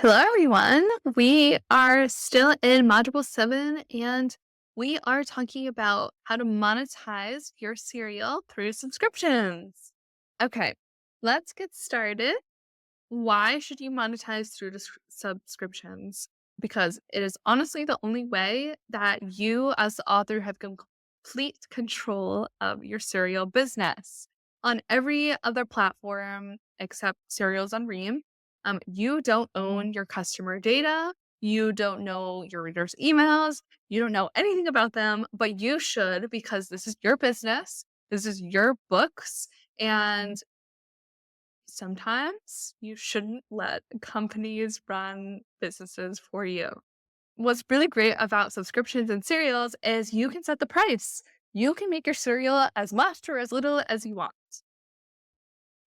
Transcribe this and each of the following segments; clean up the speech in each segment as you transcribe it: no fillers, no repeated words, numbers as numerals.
Hello, everyone. We are still in Module 7, and we are talking about how to monetize your serial through subscriptions. Okay, let's get started. Why should you monetize through subscriptions? Because it is honestly the only way that you, as the author, have complete control of your serial business. On every other platform except serials on Ream, you don't own your customer data. You don't know your readers' emails. You don't know anything about them, but you should because this is your business. This is your books. And sometimes you shouldn't let companies run businesses for you. What's really great about subscriptions and serials is you can set the price. You can make your serial as much or as little as you want.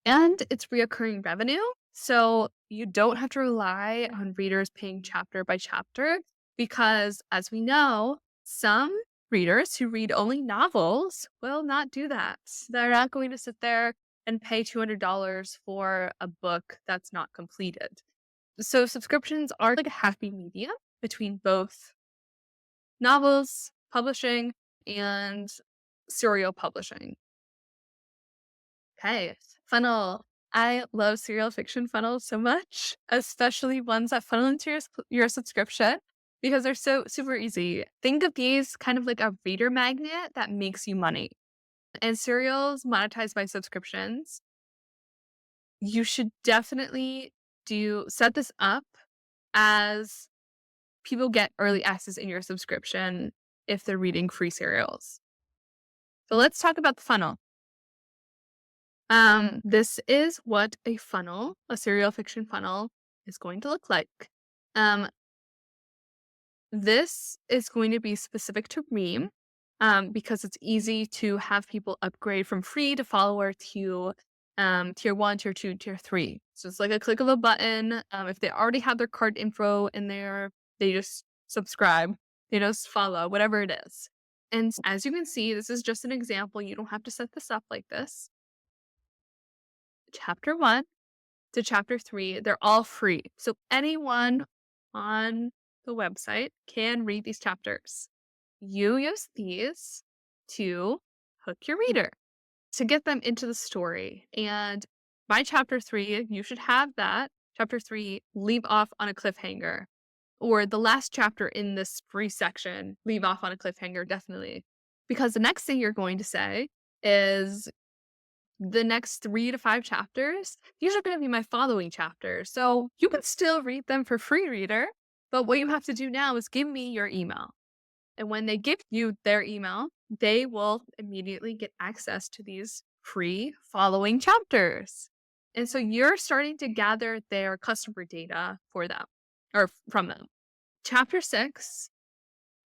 And it's reoccurring revenue. So you don't have to rely on readers paying chapter by chapter because, as we know, some readers who read only novels will not do that. They're not going to sit there and pay $200 for a book that's not completed. So subscriptions are like a happy medium between both novels publishing and serial publishing. Okay, funnel. I love serial fiction funnels so much, especially ones that funnel into your subscription because they're so super easy. Think of these kind of like a reader magnet that makes you money. And serials monetized by subscriptions, you should definitely do set this up as people get early access in your subscription if they're reading free serials. So let's talk about the funnel. This is what a serial fiction funnel is going to look like. Um, this is going to be specific to Ream, because it's easy to have people upgrade from free to follower to tier 1, tier 2, tier 3. So it's like a click of a button. If they already have their card info in there, they just subscribe, they just follow, whatever it is. And as you can see, this is just an example. You don't have to set this up like this. Chapter 1 to chapter 3, they're all free. So anyone on the website can read these chapters. You use these to hook your reader, to get them into the story. And by chapter 3, you should have that chapter 3 leave off on a cliffhanger. Or the last chapter in this free section, leave off on a cliffhanger, definitely. Because the next thing you're going to say is, the next 3 to 5 chapters, these are going to be my following chapters. So you can still read them for free, reader. But what you have to do now is give me your email. And when they give you their email, they will immediately get access to these free following chapters. And so you're starting to gather their customer data for them or from them. Chapter 6,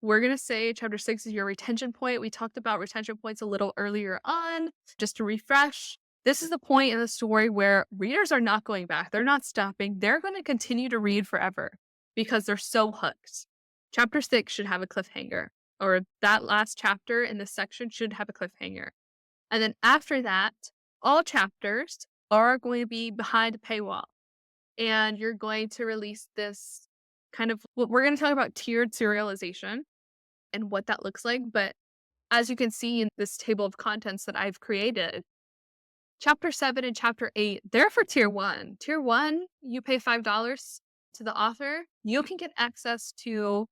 we're going to say chapter 6 is your retention point. We talked about retention points a little earlier on. Just to refresh, this is the point in the story where readers are not going back. They're not stopping. They're going to continue to read forever because they're so hooked. Chapter 6 should have a cliffhanger, or that last chapter in this section should have a cliffhanger. And then after that, all chapters are going to be behind a paywall. And you're going to release this kind of, well, we're going to talk about tiered serialization and what that looks like. But as you can see in this table of contents that I've created, chapter 7 and chapter 8, they're for tier 1. Tier 1, you pay $5 to the author. You can get access to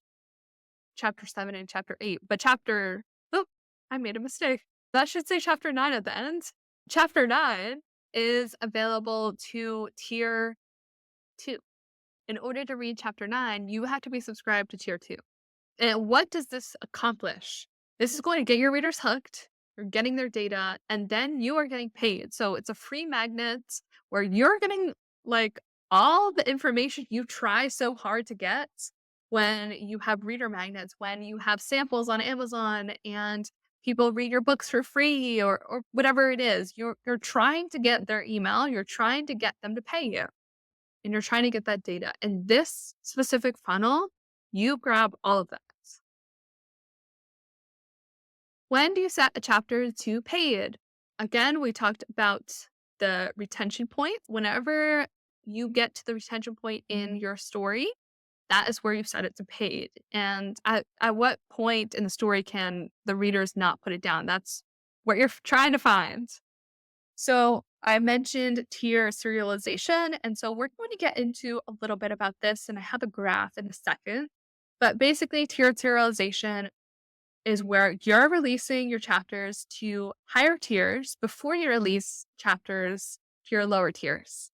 chapter 7 and chapter 8. But I made a mistake. That should say chapter 9 at the end. Chapter 9 is available to tier 2. In order to read chapter 9, you have to be subscribed to tier 2. And what does this accomplish? This is going to get your readers hooked. You're getting their data, and then you are getting paid. So it's a free magnet where you're getting like all the information you try so hard to get when you have reader magnets, when you have samples on Amazon and people read your books for free or whatever it is. You're trying to get their email, you're trying to get them to pay you, and you're trying to get that data. And this specific funnel, you grab all of that. When do you set a chapter to paid? Again, we talked about the retention point. Whenever you get to the retention point in your story, that is where you set it to paid. And at what point in the story can the readers not put it down? That's what you're trying to find. So I mentioned tier serialization, and so we're going to get into a little bit about this, and I have a graph in a second. But basically, tiered serialization is where you're releasing your chapters to higher tiers before you release chapters to your lower tiers.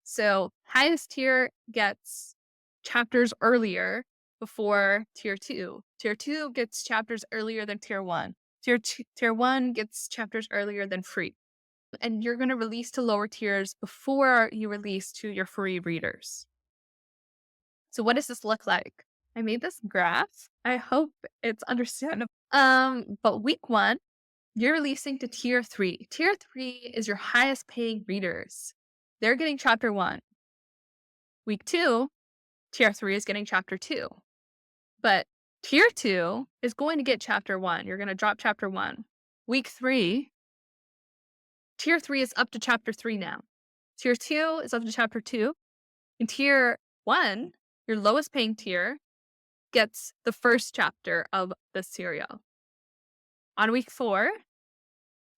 So highest tier gets chapters earlier before tier two. Tier two gets chapters earlier than tier one. Tier one gets chapters earlier than free. And you're going to release to lower tiers before you release to your free readers. So what does this look like? I made this graph. I hope it's understandable. But week one, you're releasing to tier three. Tier three is your highest paying readers. They're getting chapter one. Week two, tier three is getting chapter two. But tier two is going to get chapter one. You're going to drop chapter one. Week three, tier three is up to chapter three now. Tier two is up to chapter two. And tier one, your lowest paying tier, gets the first chapter of the serial. On week four,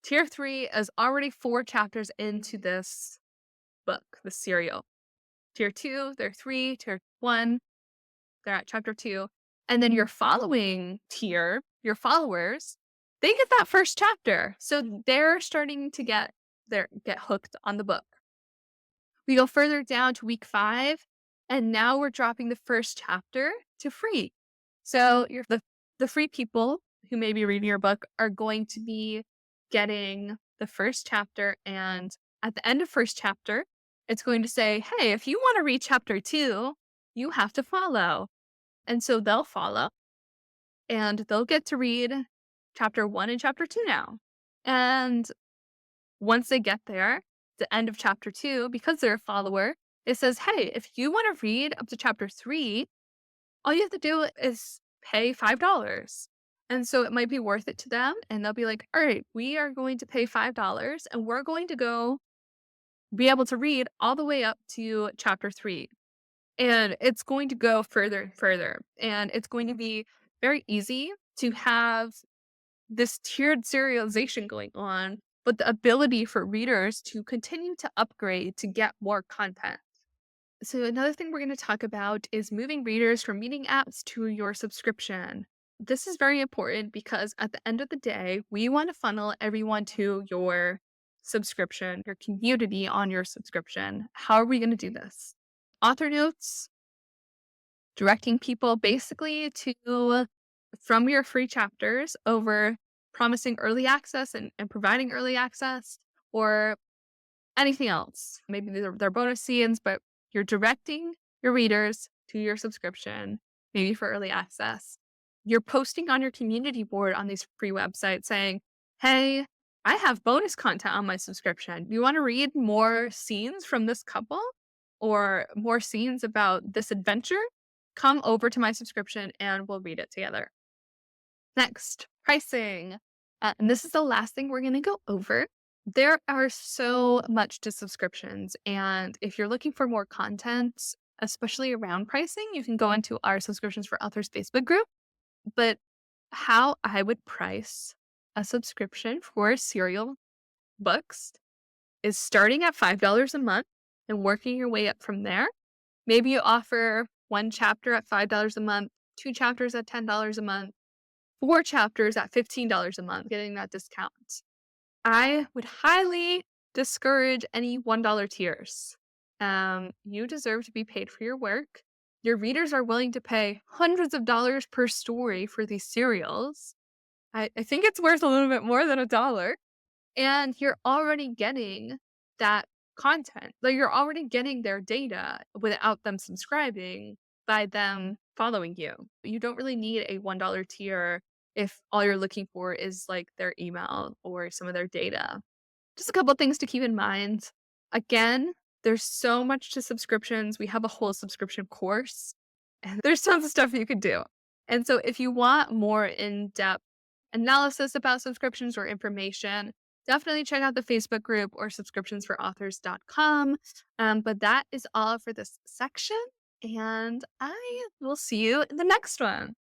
tier three is already 4 chapters into this book, the serial. Tier two, they're 3. Tier one, they're at chapter 2. And then your following tier, your followers, they get that first chapter. So they're starting to get hooked on the book. We go further down to week 5, and now we're dropping the first chapter to free. So the free people who may be reading your book are going to be getting the first chapter, and at the end of first chapter, it's going to say, hey, if you want to read chapter 2, you have to follow. And so they'll follow, and they'll get to read chapter 1 and chapter 2 now. And once they get there, the end of chapter 2, because they're a follower, it says, hey, if you want to read up to chapter 3, all you have to do is pay $5. And so it might be worth it to them. And they'll be like, all right, we are going to pay $5 and we're going to go be able to read all the way up to chapter 3. And it's going to go further and further. And it's going to be very easy to have this tiered serialization going on, but the ability for readers to continue to upgrade to get more content. So another thing we're going to talk about is moving readers from reading apps to your subscription. This is very important because at the end of the day, we want to funnel everyone to your subscription, your community on your subscription. How are we going to do this? Author notes, directing people basically to from your free chapters over promising early access and providing early access or anything else. Maybe they're bonus scenes, but you're directing your readers to your subscription, maybe for early access. You're posting on your community board on these free websites saying, hey, I have bonus content on my subscription. Do you want to read more scenes from this couple or more scenes about this adventure? Come over to my subscription and we'll read it together. Next, pricing. And this is the last thing we're going to go over. There are so much to subscriptions. And if you're looking for more content, especially around pricing, you can go into our subscriptions for authors Facebook group. But how I would price a subscription for serial books is starting at $5 a month and working your way up from there. Maybe you offer 1 chapter at $5 a month, 2 chapters at $10 a month, 4 chapters at $15 a month, getting that discount. I would highly discourage any $1 tiers. You deserve to be paid for your work. Your readers are willing to pay hundreds of dollars per story for these serials. I think it's worth a little bit more than $1. And you're already getting that content. Like you're already getting their data without them subscribing by them following you. You don't really need a $1 tier if all you're looking for is like their email or some of their data. Just a couple things to keep in mind. Again, there's so much to subscriptions. We have a whole subscription course and there's tons of stuff you could do. And so if you want more in-depth analysis about subscriptions or information, definitely check out the Facebook group or subscriptionsforauthors.com. But that is all for this section, and I will see you in the next one.